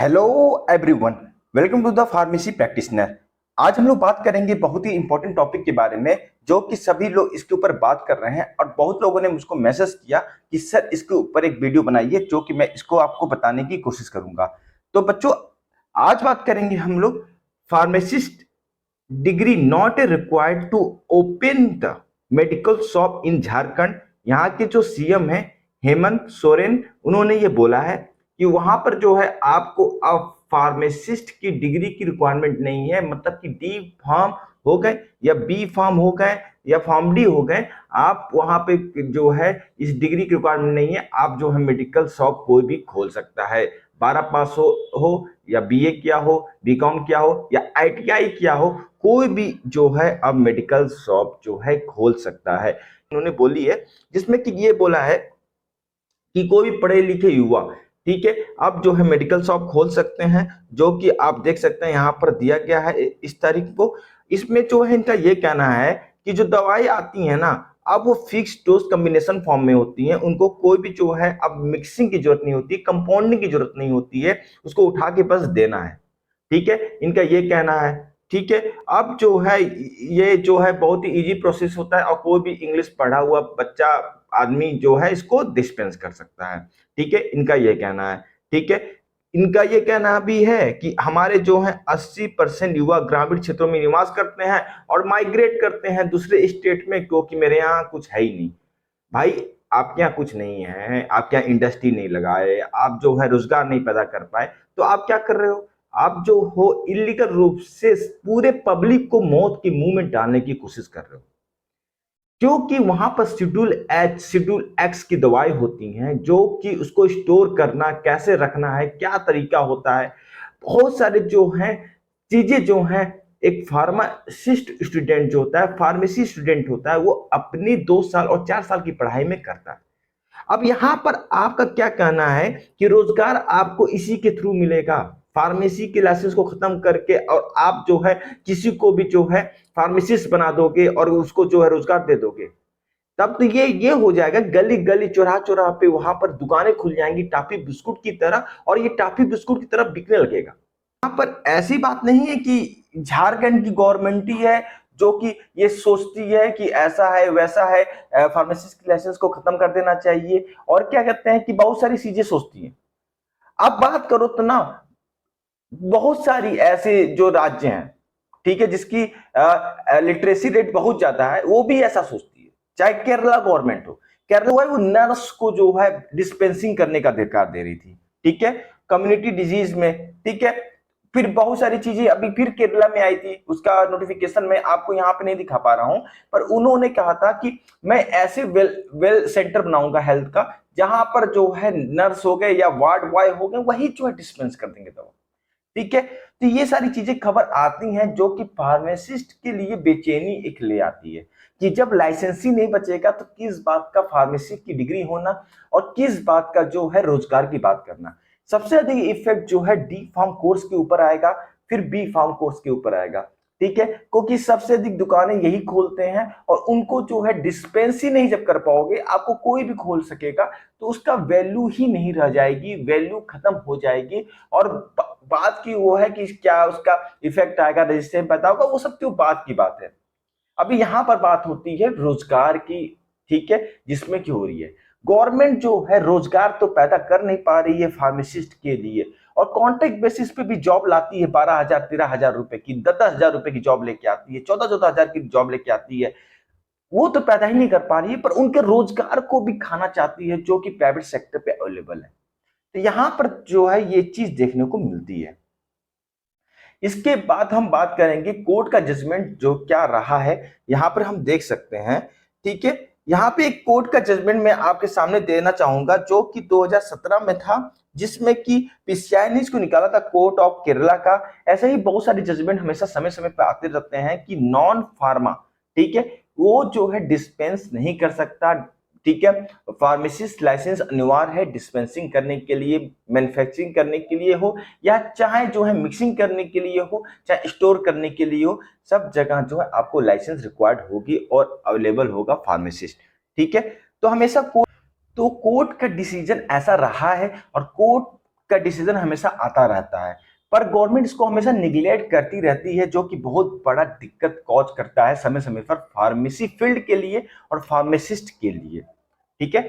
Hello everyone, welcome to the pharmacy practitioner. आज हम लोग बात करेंगे बहुत ही इंपॉर्टेंट टॉपिक के बारे में, जो कि सभी लोग इसके ऊपर बात कर रहे हैं और बहुत लोगों ने मुझको मैसेज किया कि सर इसके ऊपर एक वीडियो बनाइए, जो कि मैं इसको आपको बताने की कोशिश करूंगा। तो बच्चों, आज बात करेंगे हम लोग pharmacist degree not required to open the medical shop in Jharkhand. यहाँ के जो सीएम है हेमंत सोरेन, उन्होंने ये बोला है कि वहां पर जो है आपको अब फार्मासिस्ट की डिग्री की रिक्वायरमेंट नहीं है, मतलब कि डी फार्म हो गए या बी फार्म हो गए या फार्म डी हो गए, आप वहां पे जो है इस डिग्री की रिक्वायरमेंट नहीं है। आप जो है मेडिकल शॉप कोई भी खोल सकता है, 12 पास हो या बीए किया हो, बीकॉम किया हो या आईटीआई किया हो, कोई भी जो है अब मेडिकल शॉप जो है खोल सकता है। उन्होंने बोली है, जिसमें कि ये बोला है कि कोई भी पढ़े लिखे युवा, ठीक है, आप जो है मेडिकल शॉप खोल सकते हैं, जो कि आप देख सकते हैं यहाँ पर दिया गया है इस तारीख को। इसमें जो है इनका ये कहना है कि जो दवाई आती है ना, अब वो फिक्स डोज कॉम्बिनेशन फॉर्म में होती हैं, उनको कोई भी जो है अब मिक्सिंग की जरूरत नहीं होती, कंपाउंडिंग की जरूरत नहीं होती है, उसको उठा के बस देना है। ठीक है, इनका ये कहना है। ठीक है, अब जो है ये जो है बहुत ही इजी प्रोसेस होता है और कोई भी इंग्लिश पढ़ा हुआ बच्चा आदमी जो है इसको डिस्पेंस कर सकता है। ठीक है, इनका ये कहना है। ठीक है, इनका ये कहना भी है कि हमारे जो है 80% युवा ग्रामीण क्षेत्रों में निवास करते हैं और माइग्रेट करते हैं दूसरे स्टेट में, क्योंकि मेरे यहाँ कुछ है ही नहीं। भाई, आपके यहाँ कुछ नहीं है, आपके यहाँ इंडस्ट्री नहीं लगाए, आप जो है रोजगार नहीं पैदा कर पाए, तो आप क्या कर रहे हो? आप जो हो इलीगल रूप से पूरे पब्लिक को मौत के मुंह में डालने की कोशिश कर रहे हो, क्योंकि वहां पर शेड्यूल एक्स की दवाई होती हैं, जो कि उसको स्टोर करना, कैसे रखना है, क्या तरीका होता है, बहुत सारे जो हैं चीजें जो हैं एक फार्मासिस्ट स्टूडेंट जो होता है, फार्मेसी स्टूडेंट होता है, वो अपनी 2 साल और 4 साल की पढ़ाई में करता है। अब यहां पर आपका क्या कहना है कि रोजगार आपको इसी के थ्रू मिलेगा, फार्मेसी के लाइसेंस को खत्म करके, और आप जो है किसी को भी जो है फार्मासिस्ट बना दोगे और उसको जो है रोजगार दे दोगे, तब तो ये हो जाएगा, गली गली चौराहा चौराहा पे वहां पर दुकानें खुल जाएंगी टाफी बिस्कुट की तरह, और ये टाफी बिस्कुट की तरह बिकने लगेगा। यहाँ पर ऐसी बात नहीं है कि झारखंड की गवर्नमेंट ही है जो कि ये सोचती है कि ऐसा है वैसा है, फार्मासिस्ट की लाइसेंस को खत्म कर देना चाहिए, और क्या कहते हैं कि बहुत सारी चीजें सोचती है। अब बात करो तो ना, बहुत सारी ऐसे जो राज्य हैं, ठीक है, जिसकी लिटरेसी रेट बहुत ज्यादा है, वो भी ऐसा सोचती है। चाहे केरला गवर्नमेंट हो, केरला हुआ है, वो नर्स को जो है डिस्पेंसिंग करने का अधिकार दे रही थी, ठीक है, कम्युनिटी डिजीज में। ठीक है, फिर बहुत सारी चीजें अभी फिर केरला में आई थी, उसका नोटिफिकेशन मैं आपको यहाँ पे नहीं दिखा पा रहा हूं, पर उन्होंने कहा था कि मैं ऐसे वेल सेंटर बनाऊंगा हेल्थ का, जहां पर जो है नर्स हो गए या वार्ड बॉय हो गए, वही जो है डिस्पेंस कर देंगे दवा। ठीक है, तो ये सारी चीजें खबर आती हैं, जो कि फार्मासिस्ट के लिए बेचैनी एक ले आती है कि जब लाइसेंस ही नहीं बचेगा तो किस बात का फार्मेसी की डिग्री होना और किस बात का जो है रोजगार की बात करना। सबसे अधिक इफेक्ट जो है डी फार्म कोर्स के ऊपर आएगा, फिर बी फार्म कोर्स के ऊपर आएगा। ठीक है, क्योंकि सबसे अधिक दुकानें यही खोलते हैं, और उनको जो है डिस्पेंस ही नहीं जब कर पाओगे, आपको कोई भी खोल सकेगा, तो उसका वैल्यू ही नहीं रह जाएगी, वैल्यू खत्म हो जाएगी। और बात की वो है कि क्या उसका इफेक्ट आएगा, रजिस्टर में पता होगा, वो सब तो बात की बात है। अभी यहां पर बात होती है रोजगार की। ठीक है, जिसमें क्या हो रही है, गवर्नमेंट जो है रोजगार तो पैदा कर नहीं पा रही है फार्मासिस्ट के लिए, और कॉन्ट्रैक्ट बेसिस पे भी जॉब लाती है, 12,000 13,000 रुपए की, 10,000 रुपए की जॉब लेके आती है, 14,000 की जॉब लेके आती है, वो तो पैदा ही नहीं कर पा रही है, पर उनके रोजगार को भी खाना चाहती है, जो कि प्राइवेट सेक्टर पे अवेलेबल है। तो यहां पर जो है ये चीज देखने को मिलती है। इसके बाद हम बात करेंगे कोर्ट का जजमेंट जो क्या रहा है, यहां पर हम देख सकते हैं। ठीक है, यहां पे एक कोर्ट का जजमेंट मैं आपके सामने देना चाहूंगा, जो कि 2017 में था, जिसमें कि पीसीआई ने इसको निकाला था, कोर्ट ऑफ केरला का। ऐसे ही बहुत सारे जजमेंट हमेशा समय समय पर आते रहते हैं कि नॉन फार्मा, ठीक है, वो जो है डिस्पेंस नहीं कर सकता। ठीक है, फार्मेसिस्ट लाइसेंस अनिवार्य है डिस्पेंसिंग करने के लिए, मैन्युफैक्चरिंग करने के लिए हो, या चाहे जो है मिक्सिंग करने के लिए हो, चाहे स्टोर करने के लिए हो, सब जगह जो है आपको लाइसेंस रिक्वायर्ड होगी और अवेलेबल होगा फार्मासिस्ट। ठीक है, तो हमेशा कोर्ट का डिसीजन ऐसा रहा है, और कोर्ट का डिसीजन हमेशा आता रहता है, पर गवर्नमेंट इसको हमेशा निग्लेक्ट करती रहती है, जो कि बहुत बड़ा दिक्कत कॉज करता है समय समय पर फार्मेसी फील्ड के लिए और फार्मासिस्ट के लिए। ठीक है,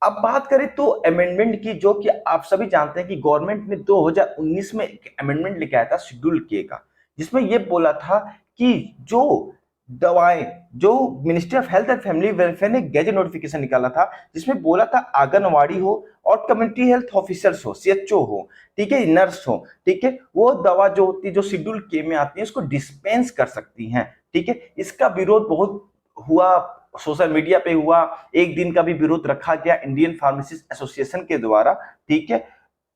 अब बात करें तो अमेंडमेंट की, जो कि आप सभी जानते हैं कि गवर्नमेंट ने 2019 में एक अमेंडमेंट लेके आया था शेड्यूल के का, जिसमें यह बोला था कि जो दवाएं, जो ministry of health and family welfare ने गैजेट नोटिफिकेशन निकाला था, जिसमें बोला था आंगनवाड़ी हो और कम्युनिटी हेल्थ ऑफिसर्स हो, सीएचओ हो, ठीक है, नर्स हो, ठीक है, वो दवा जो होती है जो शेड्यूल के में आती है उसको डिस्पेंस कर सकती हैं। ठीक है, इसका विरोध बहुत हुआ, सोशल मीडिया पे हुआ, एक दिन का भी विरोध रखा गया इंडियन फार्मासिस्ट एसोसिएशन के द्वारा। ठीक है,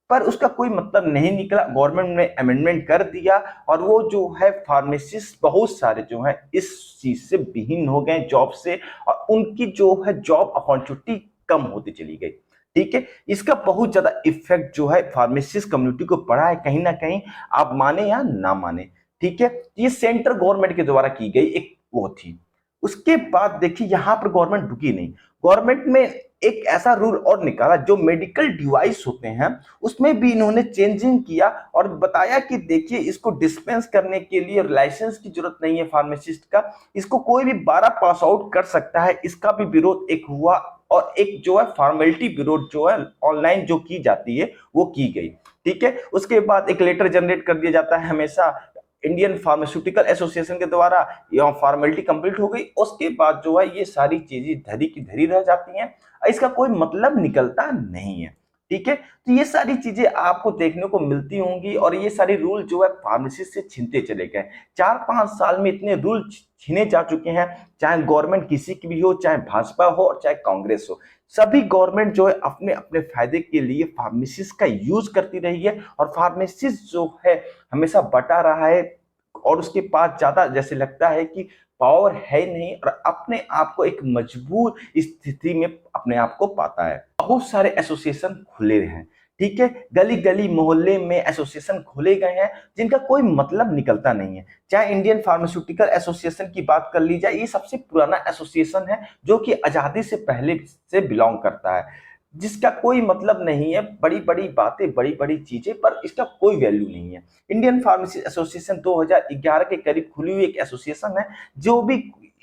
पर उसका कोई मतलब नहीं निकला, गवर्नमेंट ने अमेंडमेंट कर दिया और वो जो है फार्मासिस्ट बहुत सारे जो है इस चीज से विहीन हो गए जॉब से, और उनकी जो है जॉब अपॉर्चुनिटी कम होती चली गई। ठीक है, इसका बहुत ज्यादा इफेक्ट जो है फार्मासिस्ट कम्युनिटी को पड़ा है, कहीं ना कहीं, आप माने या ना माने। ठीक है, ये सेंट्रल गवर्नमेंट के द्वारा की गई एक वो थी। उसके बाद देखिए यहां पर गवर्नमेंट रुकी नहीं, गवर्नमेंट में एक ऐसा रूल और निकाला जो मेडिकल डिवाइस होते हैं उसमें भी इन्होंने चेंजिंग किया और बताया कि देखिए इसको डिस्पेंस करने के लिए लाइसेंस की जरूरत नहीं है फार्मासिस्ट का, इसको कोई भी 12 पास आउट कर सकता है। इसका भी विरोध एक हुआ और एक जो है फॉर्मेलिटी विरोध जो है ऑनलाइन जो की जाती है वो की गई। ठीक है, उसके बाद एक लेटर जनरेट कर दिया जाता है हमेशा इंडियन फार्मास्यूटिकल एसोसिएशन के द्वारा, यह फॉर्मेलिटी कंप्लीट हो गई, उसके बाद जो है ये सारी चीजें धरी की धरी रह जाती हैं, इसका कोई मतलब निकलता नहीं है। ठीक है, तो ये सारी चीजें आपको देखने को मिलती होंगी और ये सारे रूल जो है फार्मेसिस्ट से छीनते चले गए। 4-5 साल में इतने रूल छीने जा चुके हैं, चाहे गवर्नमेंट किसी की भी हो, चाहे भाजपा हो और चाहे कांग्रेस हो, सभी गवर्नमेंट जो है अपने अपने फायदे के लिए फार्मेसिस्ट का यूज करती रही है और फार्मेसिस्ट जो है हमेशा बटा रहा है और उसके पास ज्यादा जैसे लगता है कि पावर है नहीं और अपने आप को एक मजबूर स्थिति में अपने आप को पाता है। बहुत सारे एसोसिएशन खुले हैं, ठीक है, गली गली मोहल्ले में एसोसिएशन खोले गए हैं जिनका कोई मतलब निकलता नहीं है। चाहे इंडियन फार्मास्यूटिकल एसोसिएशन की बात कर ली जाए, ये सबसे पुराना एसोसिएशन है जो कि आजादी से पहले से बिलोंग करता है, जिसका कोई मतलब नहीं है, बड़ी बड़ी बातें, बड़ी बड़ी चीजें, पर इसका कोई वैल्यू नहीं है। इंडियन फार्मेसी एसोसिएशन 2011 के करीब खुली हुई एक एसोसिएशन है, जो भी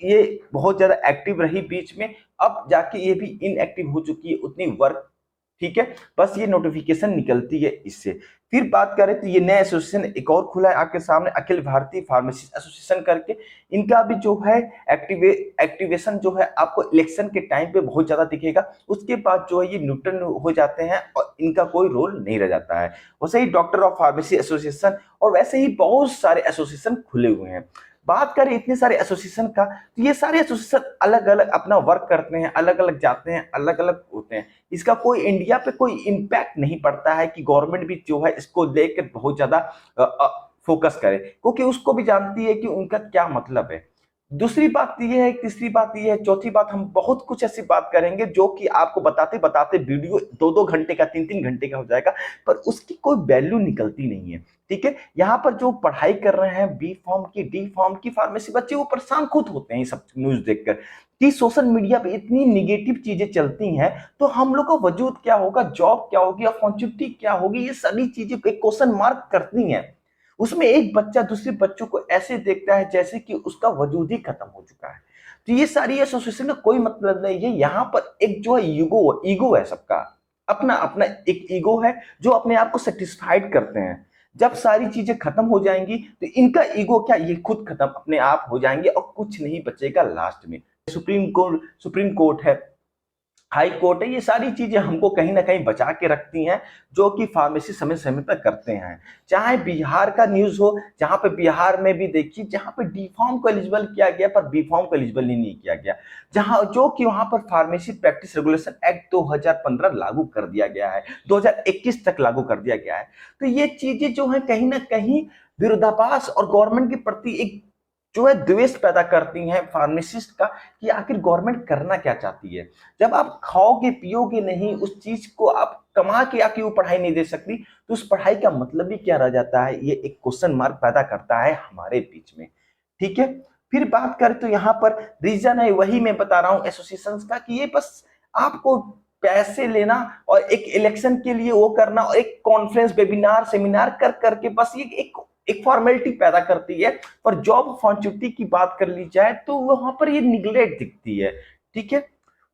ये बहुत ज्यादा एक्टिव रही बीच में, अब जाके ये भी इनएक्टिव हो चुकी है उतनी वर्क। ठीक है, बस ये नोटिफिकेशन निकलती है इससे। फिर बात करें तो ये नया एसोसिएशन एक और खुला है आपके सामने, अखिल भारतीय फार्मेसिस्ट एसोसिएशन करके। इनका भी जो है एक्टिवेशन जो है आपको इलेक्शन के टाइम पे बहुत ज्यादा दिखेगा, उसके बाद जो है ये न्यूट्रल हो जाते हैं और इनका कोई रोल नहीं रह जाता है। वैसे ही डॉक्टर ऑफ फार्मेसी एसोसिएशन और वैसे ही बहुत सारे एसोसिएशन खुले हुए हैं। बात करें इतने सारे एसोसिएशन का, तो ये सारे एसोसिएशन अलग अलग अपना वर्क करते हैं, अलग अलग जाते हैं, अलग अलग होते हैं। इसका कोई इंडिया पे कोई इम्पैक्ट नहीं पड़ता है कि गवर्नमेंट भी जो है इसको लेकर बहुत ज्यादा फोकस करे, क्योंकि उसको भी जानती है कि उनका क्या मतलब है। दूसरी बात यह है, तीसरी बात यह है, चौथी बात, हम बहुत कुछ ऐसी बात करेंगे जो कि आपको बताते बताते वीडियो 2-2 घंटे का, 3-3 घंटे का हो जाएगा, पर उसकी कोई वैल्यू निकलती नहीं है। ठीक है, यहाँ पर जो पढ़ाई कर रहे हैं बी फॉर्म की, डी फॉर्म की फार्मेसी बच्चे, वो परेशान खुद होते हैं ये सब न्यूज देखकर कि सोशल मीडिया पे इतनी निगेटिव चीजें चलती हैं, तो हम लोग का वजूद क्या होगा, जॉब क्या होगी, अपॉर्चुनिटी क्या होगी, ये सभी चीजें एक क्वेश्चन मार्क करती हैं। उसमें एक बच्चा दूसरे बच्चों को ऐसे देखता है जैसे कि उसका वजूद ही खत्म हो चुका है। तो ये सारी एसोसिएशन का कोई मतलब नहीं है, यहाँ पर एक जो है ईगो है सबका, अपना अपना एक ईगो है जो अपने आप को सेटिस्फाइड करते हैं। जब सारी चीजें खत्म हो जाएंगी तो इनका ईगो क्या, ये खुद खत्म अपने आप हो जाएंगे और कुछ नहीं बचेगा लास्ट में। सुप्रीम कोर्ट है, हाई कोर्ट है, ये सारी चीजें हमको कहीं ना कहीं बचा के रखती हैं, जो कि फार्मेसी समय समय पर करते हैं। चाहे बिहार का न्यूज हो, जहां पे बिहार में भी देखिए जहां पे डी फार्म को एलिजिबल किया गया पर बी फार्म को एलिजिबल ही नहीं किया गया, जहां जो कि वहां पर फार्मेसी प्रैक्टिस रेगुलेशन एक्ट 2015 लागू कर दिया गया है, 2021 तक लागू कर दिया गया है। तो ये चीजें जो है कहीं ना कहीं विरोधाभास और गवर्नमेंट के प्रति एक जो है द्वेष पैदा करती हैं फार्मासिस्ट का, कि आखिर गवर्नमेंट करना क्या चाहती है। जब आप खाओगे पियोगे नहीं, उस चीज को आप कमा के आके वो पढ़ाई नहीं दे सकती, तो उस पढ़ाई का मतलब भी क्या रह जाता है, ये एक क्वेश्चन मार्क पैदा करता है हमारे बीच में। ठीक है, फिर बात करें तो यहाँ पर रीजन है वही मैं बता रहा हूँ एसोसिएशन का, कि ये बस आपको पैसे लेना और एक इलेक्शन के लिए वो करना और एक कॉन्फ्रेंस वेबिनार सेमिनार कर करके बस ये एक फॉर्मेलिटी पैदा करती है। पर जॉब अपॉर्चुनिटी की बात कर ली जाए तो वहां पर ये निगलेक्ट दिखती है। ठीक है,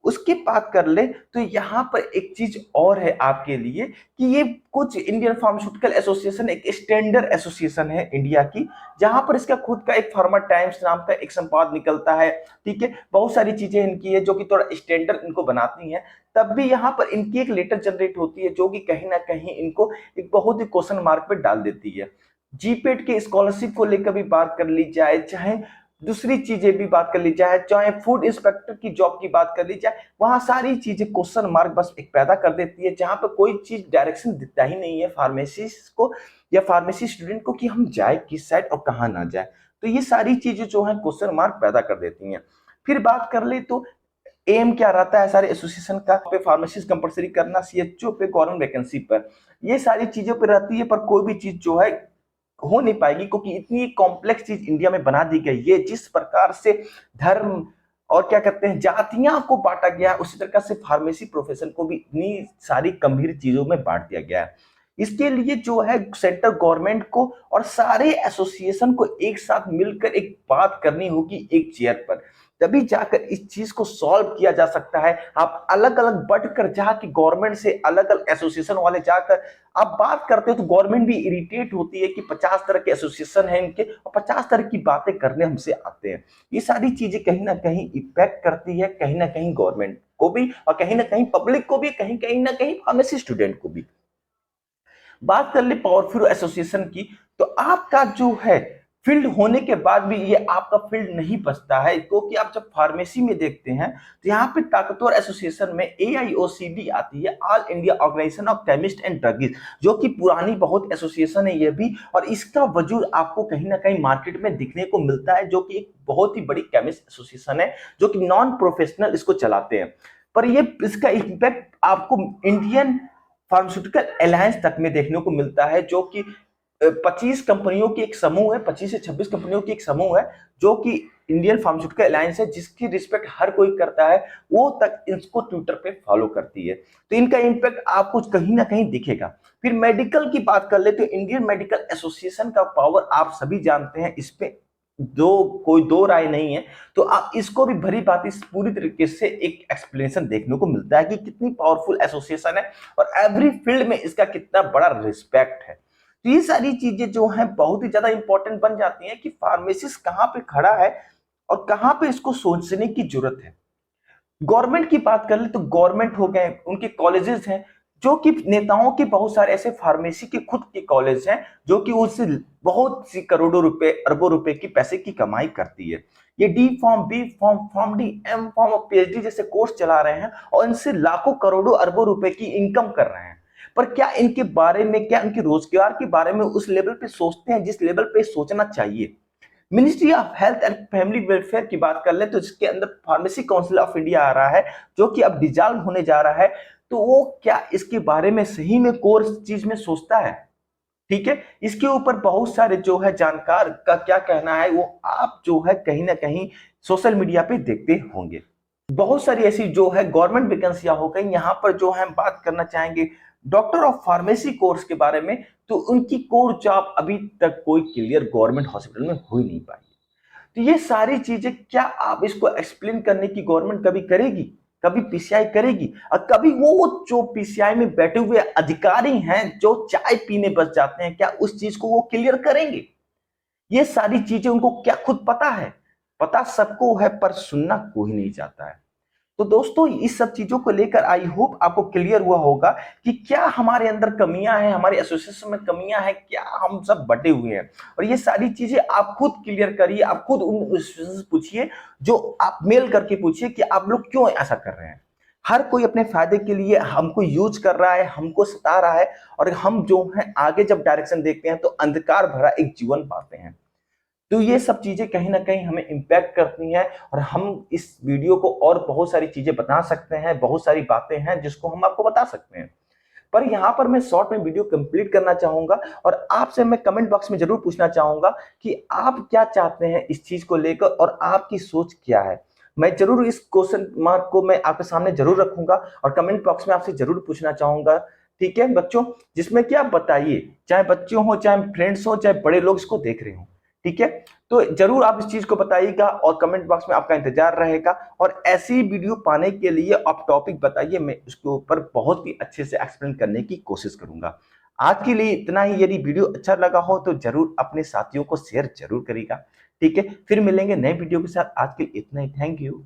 उसकी बात कर ले तो यहाँ पर एक चीज और है आपके लिए कि ये कुछ इंडियन फार्मास्यूटिकल एसोसिएशन एक स्टैंडर्ड एसोसिएशन है इंडिया की, जहां पर इसका खुद का एक फार्मा टाइम्स नाम का एक संपाद निकलता है। ठीक है, बहुत सारी चीजें इनकी है जो कि थोड़ा स्टैंडर्ड इनको बनाती हैं। तब भी यहाँ पर इनकी एक लेटर जनरेट होती है जो कि कहीं ना कहीं इनको एक बहुत ही क्वेश्चन मार्क पे डाल देती है। जीपेट के स्कॉलरशिप को लेकर भी बात कर ली जाए, चाहे दूसरी चीजें भी बात कर ली जाए, चाहे फूड इंस्पेक्टर की जॉब की बात कर ली जाए, वहां सारी चीजें क्वेश्चन मार्क बस एक पैदा कर देती है, जहां पे कोई चीज डायरेक्शन देता ही नहीं है फार्मेसिस्ट को या फार्मेसी स्टूडेंट को कि हम जाए किस साइड और कहाँ ना जाए। तो ये सारी चीजें जो है क्वेश्चन मार्क पैदा कर देती हैं। फिर बात कर ले तो एम क्या रहता है सारे एसोसिएशन का, पे फार्मेसिस्ट कंपलसरी करना, सीएचओ पे गवर्नमेंट वैकेंसी पर, ये सारी चीजों पे रहती है। पर कोई भी चीज जो है हो नहीं पाएगी क्योंकि इतनी कॉम्प्लेक्स चीज इंडिया में बना दी गई है। जिस प्रकार से धर्म और क्या कहते हैं जातियां को बांटा गया है, उसी तरह से फार्मेसी प्रोफेशन को भी इतनी सारी गंभीर चीजों में बांट दिया गया है। इसके लिए जो है सेंट्रल गवर्नमेंट को और सारे एसोसिएशन को एक साथ मिलकर एक बात करनी होगी एक चेयर पर, तभी जाकर इस चीज को सॉल्व किया जा सकता है। आप अलग अलग बढ़कर जाके गवर्नमेंट से अलग अलग एसोसिएशन वाले जाकर आप बात करते हो तो गवर्नमेंट भी इरिटेट होती है कि 50 तरह के एसोसिएशन हैं इनके और 50 तरह की बातें करने हमसे आते हैं। ये सारी चीजें कहीं ना कहीं इफेक्ट करती है, कहीं ना कहीं गवर्नमेंट को भी और कहीं ना कहीं पब्लिक को भी, कहीं कहीं ना कहीं फार्मेसी स्टूडेंट को भी। बात कर ले पावरफुल एसोसिएशन की, तो आपका जो है फील्ड होने के बाद भी ये आपका फील्ड नहीं बचता है, क्योंकि आप जब फार्मेसी में देखते हैं तो यहाँ पे ताकतवर एसोसिएशन में AIOCD आती है, all India organisation of chemist and druggist, जो कि पुरानी बहुत एसोसिएशन है ये भी, और इसका वजूद आपको कहीं ना कहीं मार्केट में दिखने को मिलता है, जो कि एक बहुत ही बड़ी केमिस्ट एसोसिएशन है जो कि नॉन प्रोफेशनल इसको चलाते हैं। पर ये इसका इम्पैक्ट आपको इंडियन फार्मास्यूटिकल अलायंस तक में देखने को मिलता है, जो कि 25 कंपनियों की एक समूह है, 25 से 26 कंपनियों की एक समूह है, जो कि इंडियन फार्मास्यूटिकल अलायंस है, जिसकी रिस्पेक्ट हर कोई करता है, वो तक इसको ट्विटर पे फॉलो करती है। तो इनका इंपैक्ट आपको कहीं ना कहीं दिखेगा। फिर मेडिकल की बात कर ले तो इंडियन मेडिकल एसोसिएशन का पावर आप सभी जानते हैं, इस पे कोई दो राय नहीं है। तो आप इसको भी भरी भांति पूरी तरीके से एक एक्सप्लेनेशन देखने को मिलता है कि कितनी पावरफुल एसोसिएशन है और एवरी फील्ड में इसका कितना बड़ा रिस्पेक्ट है। तो ये सारी चीजें जो हैं बहुत ही ज्यादा इंपॉर्टेंट बन जाती हैं कि फार्मेसिस्ट कहाँ पे खड़ा है और कहाँ पे इसको सोचने की जरूरत है। गवर्नमेंट की बात कर ले तो गवर्नमेंट हो गए, उनके कॉलेजेस हैं, जो कि नेताओं के बहुत सारे ऐसे फार्मेसी के खुद के कॉलेज हैं जो कि उससे बहुत सी करोड़ों रुपए अरबों रुपए की पैसे की कमाई करती है। ये D pharm, B pharm, pharm D, M pharm और PhD जैसे कोर्स चला रहे हैं और इनसे लाखों करोड़ों अरबों रुपए की इनकम कर रहे हैं। पर क्या इनके बारे में, क्या इनके रोजगार के बारे में उस लेवल पे सोचते हैं जिस लेवल पे सोचना चाहिए? Ministry of health and family welfare की बात कर ले तो जिसके अंदर फार्मेसी काउंसिल ऑफ इंडिया आ रहा है, जो कि अब डिसॉल्व होने जा रहा है, तो वो क्या इसके बारे में सही में कोर्स चीज में सोचता है? ठीक है, इसके ऊपर बहुत सारे जो है जानकार का क्या कहना है वो आप जो है कहीं ना कहीं सोशल मीडिया पे देखते होंगे। बहुत सारी ऐसी जो है गवर्नमेंट वैकेंसियां हो गई, यहाँ पर जो है हम बात करना चाहेंगे डॉक्टर ऑफ फार्मेसी कोर्स के बारे में, तो उनकी कोर जॉब अभी तक कोई क्लियर गवर्नमेंट हॉस्पिटल में हो ही नहीं पाई। तो ये सारी चीजें क्या आप इसको एक्सप्लेन करने की गवर्नमेंट कभी करेगी? कभी PCI करेगी? और कभी वो जो PCI में बैठे हुए अधिकारी हैं जो चाय पीने बस जाते हैं, क्या उस चीज को वो क्लियर करेंगे? ये सारी चीजें उनको क्या खुद पता है? पता सबको है पर सुनना कोई नहीं चाहता है। तो दोस्तों इस सब चीजों को लेकर आई होप आपको क्लियर हुआ होगा कि क्या हमारे अंदर कमियां हैं, हमारे एसोसिएशन में कमियां हैं, क्या हम सब बटे हुए हैं। और ये सारी चीजें आप खुद क्लियर करिए, आप खुद उन से पूछिए, जो आप मेल करके पूछिए कि आप लोग क्यों ऐसा कर रहे हैं। हर कोई अपने फायदे के लिए हमको यूज कर रहा है, हमको सता रहा है, और हम जो है आगे जब डायरेक्शन देखते हैं तो अंधकार भरा एक जीवन पाते हैं। तो ये सब चीजें कहीं ना कहीं हमें इम्पैक्ट करती हैं और हम इस वीडियो को और बहुत सारी चीजें बता सकते हैं, बहुत सारी बातें हैं जिसको हम आपको बता सकते हैं। पर यहाँ पर मैं शॉर्ट में वीडियो कंप्लीट करना चाहूंगा और आपसे मैं कमेंट बॉक्स में जरूर पूछना चाहूंगा कि आप क्या चाहते हैं इस चीज को लेकर और आपकी सोच क्या है। मैं जरूर इस क्वेश्चन मार्क को मैं आपके सामने जरूर रखूंगा और कमेंट बॉक्स में आपसे जरूर पूछना चाहूंगा। ठीक है बच्चों, जिसमें कि आप बताइए, चाहे बच्चे हो, चाहे फ्रेंड्स हो, चाहे बड़े लोग इसको देख रहे हो। ठीक है, तो जरूर आप इस चीज को बताइएगा और कमेंट बॉक्स में आपका इंतजार रहेगा। और ऐसी वीडियो पाने के लिए आप टॉपिक बताइए, मैं उसके ऊपर बहुत ही अच्छे से एक्सप्लेन करने की कोशिश करूंगा। आज के लिए इतना ही। यदि वीडियो अच्छा लगा हो तो जरूर अपने साथियों को शेयर जरूर करिएगा। ठीक है, फिर मिलेंगे नए वीडियो के साथ। आज के लिए इतना ही। Thank you.